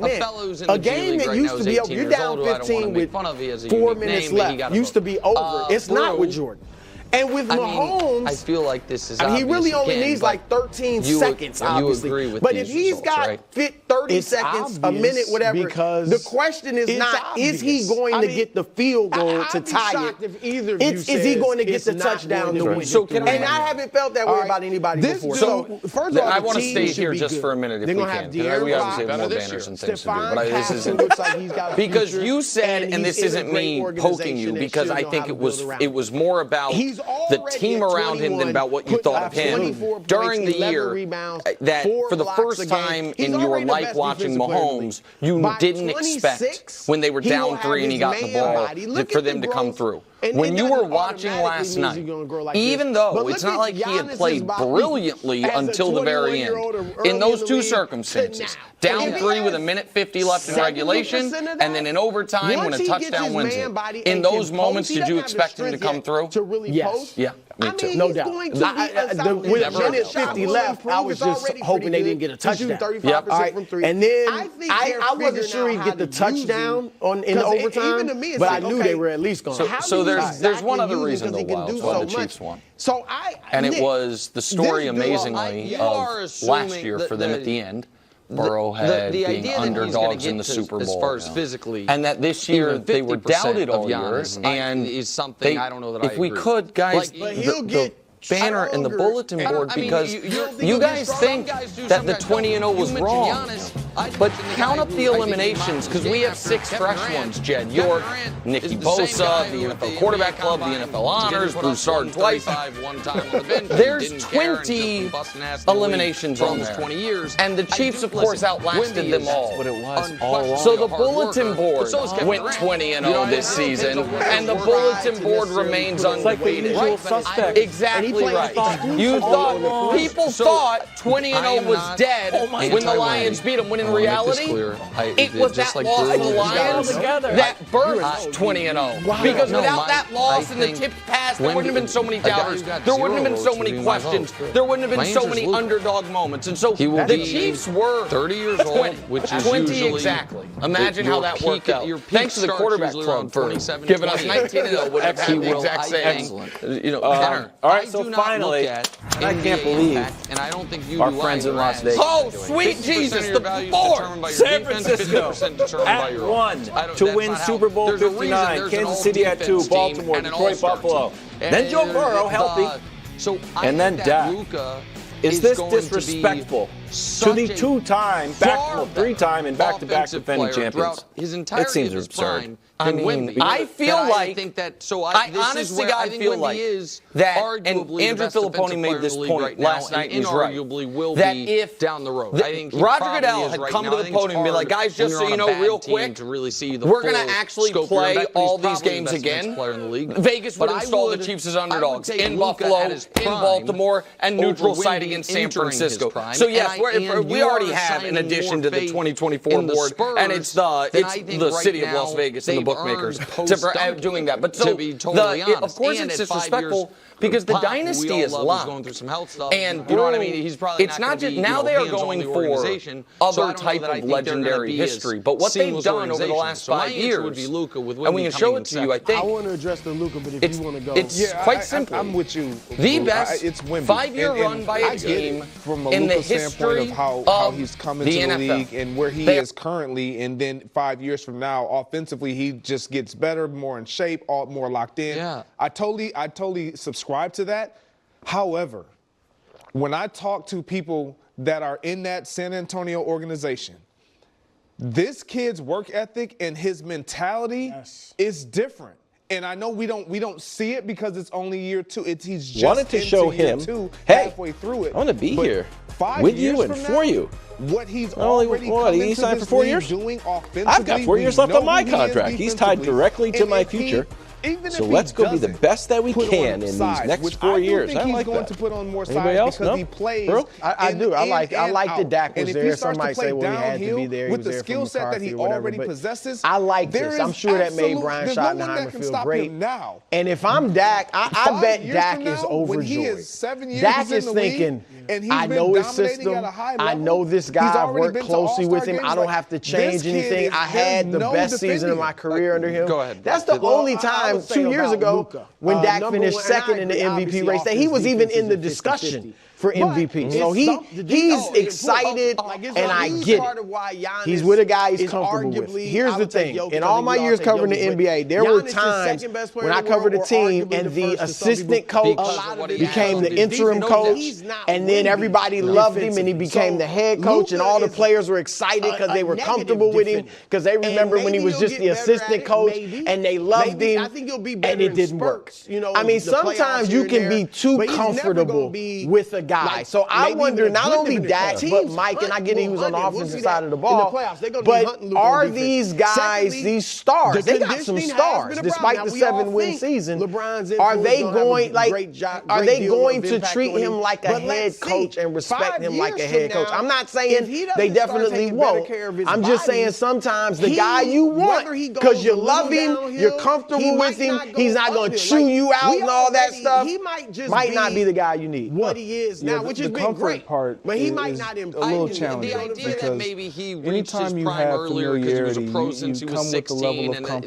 meant. A game that used to be over, you're down 15 with 4 minutes left, used to be over. It's not with Jordan. And with Mahomes, I feel like this is. He really only needs like 13 seconds, obviously. You agree with but if he's got 30 seconds, a minute, whatever, the question is not, is he going to get the field goal to tie it? Is he going to get the touchdown to win? And I haven't felt that way about anybody before. So, first of all, I want to stay here just for a minute if we can. We obviously have more banners and things to do, but this isn't. Because you said, and this isn't me poking you, because I think it was more about the team around him than about what you thought of him during the year, that for the first time in your life watching Mahomes, you didn't expect when they were down 3 and he got the ball for them to come through. When you were watching last night, even though it's not like he had played brilliantly until the very end, in those two circumstances, down 3 with 1:50 left in regulation, and then in overtime when a touchdown wins it, in those moments, did you expect him to come through? Yes. Yeah, me too. No doubt. With 1:50 left, I was just hoping they didn't get a touchdown. Yep. And then I wasn't sure he'd get the touchdown in overtime, but I knew they were at least going to. So there's one other reason, though, why the Chiefs won. And it was the story, amazingly, of last year for them at the end. Burrow had being underdogs in the Super Bowl. As far as physically. And that this year they were doubted all year. And is something I don't know that I agree. If we could, guys, the banner and the bulletin board, because you guys think that the 20-0 was wrong. But count up the eliminations, because we have 6 fresh ones. Jed York, Nicky Bosa, the NFL Quarterback Club, the NFL Honors, Bruce Sartin twice. There's 20 eliminations on there. And the Chiefs, of course, outlasted them all. But it was all along. So the bulletin board went 20-0 this season, and the bulletin board remains undefeated. Usual suspect. Exactly right. You thought, people thought 20-0 was dead when the Lions beat them, when in reality, it was that loss to the Lions that birthed 20-0. Because without that loss and the tipped pass, there wouldn't have been so many doubters. There wouldn't have been so many questions. There wouldn't have been so many underdog moments. And so the Chiefs were 30 years old, which is 20 usually exactly. Imagine how that worked out. Thanks to the quarterback club for giving us 19-0. Would have had the exact same. All right, so finally, I can't believe and I don't think our friends in Las Vegas. Oh, sweet Jesus, the board. San Francisco at 1 to win Super Bowl 59. Kansas City at 2. Baltimore, Detroit, Buffalo. Then Joe Burrow, healthy. And then Dak. Is this disrespectful to the 2-time, 3-time, and back-to-back defending champions? It seems absurd. I mean, I feel like, I honestly, I feel like that, and Andrew Filipponi made this point last night, and he's right, that if down the road, Roger Goodell had come to the podium and be like, guys, just so you know, real quick, we're going to actually play all these games again. Vegas would install the Chiefs as underdogs in Buffalo, in Baltimore, and neutral site against San Francisco. So yes, we already have an addition to the 2024 board, and it's the city of Las Vegas and the bookmakers doing that. But so, of course, it's disrespectful because the dynasty is locked. And you know what I mean? It's not just now they are going for other type of legendary history, but what they've done over the last 5 years, and we can show it to you, I think. I want to address the Luka, but if you want to go. It's quite simple. I'm with you. The best 5-year run by a team in the history of how he's coming to the league and where he is currently, and then 5 years from now, offensively, he just gets better, more in shape, more locked in. Yeah. I totally subscribe to that. However, when I talk to people that are in that San Antonio organization, this kid's work ethic and his mentality is different. And I know we don't see it because it's only year 2. He's just wanted to show him, hey, halfway through it. I want to be here 5 with years you and from for now, you. What he's Only already what, come he into signed this for 4 league years? doing offensively. I've got 4 years left on my who he is contract. He's tied defensively. directly to And my if he- future. So let's go be the best that we can in these next 4 years. I like going that. to put on more Anybody size else? because No? he plays. Bro? I do. I like that Dak was there. Some might say, well, he had to be there. With the skill set that he already possesses, I like this. I'm sure that made Brian Schottenheimer feel great. Now. And if I'm Dak, I bet Dak is overjoyed. When he is 7 years Dak in is the thinking, and I know his system. I know this guy. I've worked closely with him. I don't have to change anything. I had the best season of my career under him. Go ahead. That's the only time 2 years ago when Dak finished second in the MVP race that he was even in the discussion for MVP. So he's excited, and I get it. He's with a guy he's comfortable with. Here's the thing. In all my years covering the NBA, there were times when I covered a team and the assistant coach became the interim coach, and then everybody loved him, and he became the head coach, and all the players were excited because they were comfortable with him because they remember when he was just the assistant coach, and they loved him, and it didn't work. I mean, sometimes you can be too comfortable with a guy. So I wonder, not only Dak, but Mike, and I get he was on the offensive side of the ball, but are these guys, these stars, they got some stars, despite the 7-win season, are they going to treat him like a head coach and respect him like a head coach? I'm not saying they definitely won't. I'm just saying sometimes the guy you want, because you love him, you're comfortable with him, he's not going to chew you out and all that stuff, might not be the guy you need. What he is now, which has been great, but he might not improve. A little challenging. The idea that maybe he reached his prime earlier because he was a pro since he was 16, and I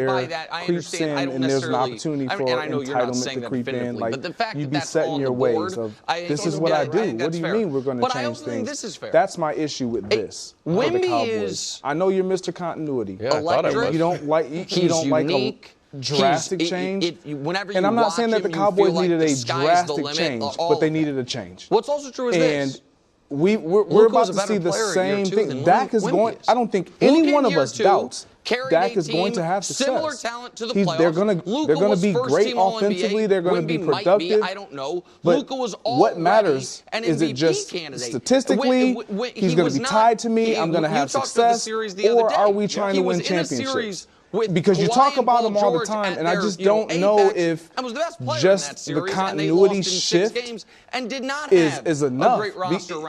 buy that. I understand. I don't necessarily. And I know you're not saying that definitively, but the fact that that's on the board, this is what I do. What do you mean we're going to change things? This is fair. That's my issue with this. Wemby is. I know you're Mr. Continuity. Yeah, I thought I was. You don't like. You don't like a drastic change. And I'm not saying that the Cowboys needed a drastic change, but they needed a change. What's also true is this. We're about to see the same thing. Dak is going. I don't think any one of us doubts Dak is going to have success. Similar talent to the playoffs. They're going to be great offensively. They're going to be productive. I don't know. But Luka was what matters is it just statistically he's going to be tied to me. I'm going to have success, or are we trying to win championships? Because you talk about him all the time, and I just don't know if just the continuity shift is enough.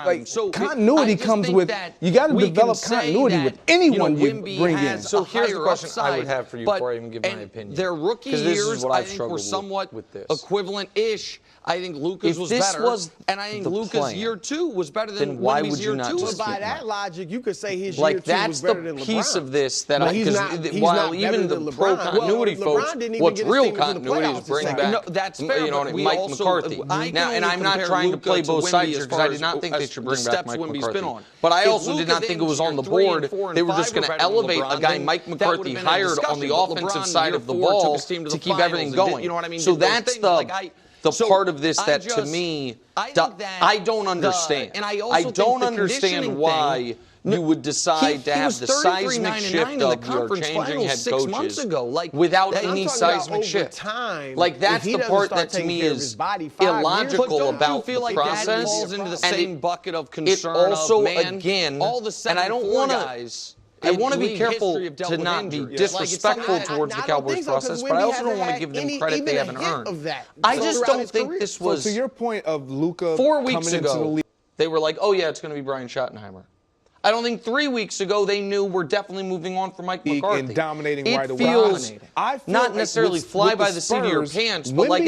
Like, continuity comes with, you got to develop continuity with anyone you bring in. So here's the question I would have for you before I even give my opinion. Their rookie years, I think, were somewhat equivalent-ish. I think Luka's was better, and I think Luka's year 2 was better than Wemby's year 2. So by that logic, you could say his year 2 was better than LeBron's. Like, that's the piece of this that while even the pro continuity folks, what's real continuity is bring back, Mike McCarthy. Now, and I'm not trying to play both sides here because I did not think they should bring back Mike McCarthy. But I also did not think it was on the board. They were just going to elevate a guy Mike McCarthy hired on the offensive side of the ball to keep everything going. So that's the part of this that to me, I don't understand. I don't understand why you would decide to have the seismic shift of you're changing head coaches without any seismic shift. Like, that's the part that to me is illogical about the process. And it also, again, and I don't want to... I want to be careful to not be disrespectful towards the Cowboys process, but I also don't want to give them credit they haven't earned. I just don't think this was... So to your point of Luka 4 weeks ago, they were like, oh yeah, it's going to be Brian Schottenheimer. I don't think 3 weeks ago they knew we're definitely moving on from Mike McCarthy. And dominating right away. It feels not necessarily fly by the seat of your pants, but like,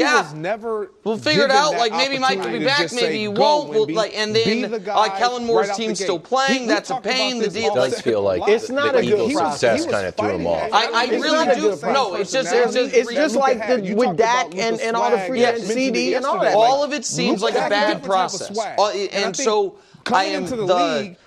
we'll figure it out. Like, maybe Mike will be back, maybe he won't. And then Kellen Moore's team's still playing. That's a pain. The deal does feel like it's not a good success kind of threw him off. I really do. No, it's just like with Dak and all the free agent CD and all that. All of it seems like a bad process, and so.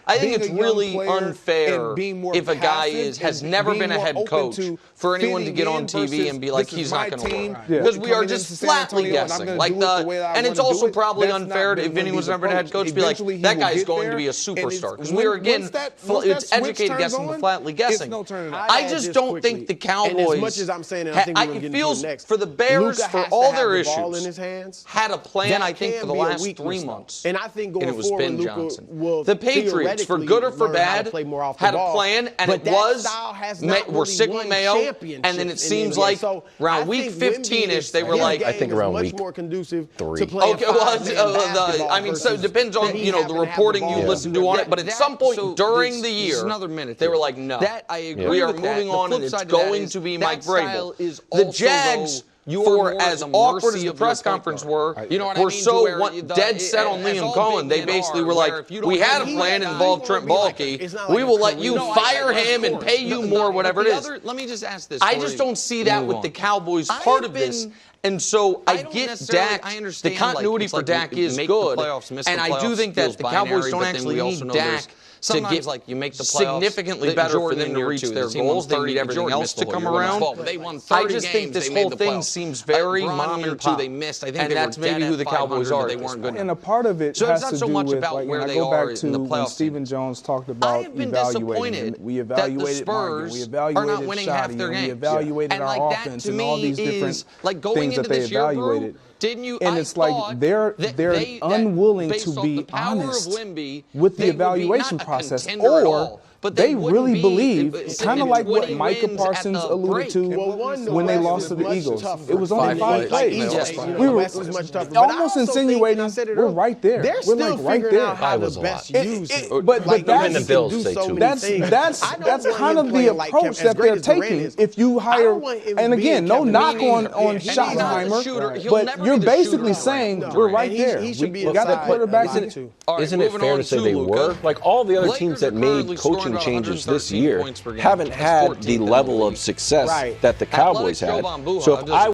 I think it's really unfair if a guy has never been a head coach for anyone to get on TV and be like, he's not going to work. Because we are just flatly guessing. And it's also probably unfair if anyone's never been a head coach to be like, that guy's going to be a superstar. Because we are, again, it's educated guessing but flatly guessing. I just don't think the Cowboys, as much as I'm saying, I think it feels for the Bears, for all their issues, had a plan, I think, for the last 3 months. And I think going forward, Luka will the Patriots coach, for good or for bad, had a plan, and it was we're signaling Mayo, and then it seems like around week 15-ish, they were like, I think around week 3. Okay, well, I mean, so it depends on the reporting you listen to on it, but at some point during the year, they were like, no, we are moving on, and it's going to be Mike Vrabel. The Jags, for as awkward as the press conference were so dead set on Liam Cohen. They basically were like, we had a plan involved Trent Baalke. We will let you fire him and pay you more, whatever it is. Let me just ask this. I just don't see that with the Cowboys part of this. And so I get Dak. The continuity for Dak is good, and I do think that the Cowboys don't actually need Dak to get you make the playoffs, significantly better for them to reach their goals. They need everything else to come around. I just think this whole thing seems very mom and pop. And that's maybe who the Cowboys are. They weren't good. And a part of it has to do with, like, when I go back to when Stephen Jones talked about evaluating. We evaluated Martin, we evaluated Shoddy, we evaluated our offense and all these different things that they evaluated. And it's like they're unwilling to be honest with the evaluation process, or they really believe, kind of like what Micah Parsons alluded to when they lost to the Eagles. It was only 5 plays. We were almost insinuating we're right there. We're like right there. But even the Bills say 2. That's kind of the approach that they're taking. If you hire, and again, no knock on Schottenheimer, but you're basically saying we're right there. We got that quarterback. Isn't it fair to say they were? Like all the other teams that made coaching changes this year haven't had the level of success that the Cowboys had. So if I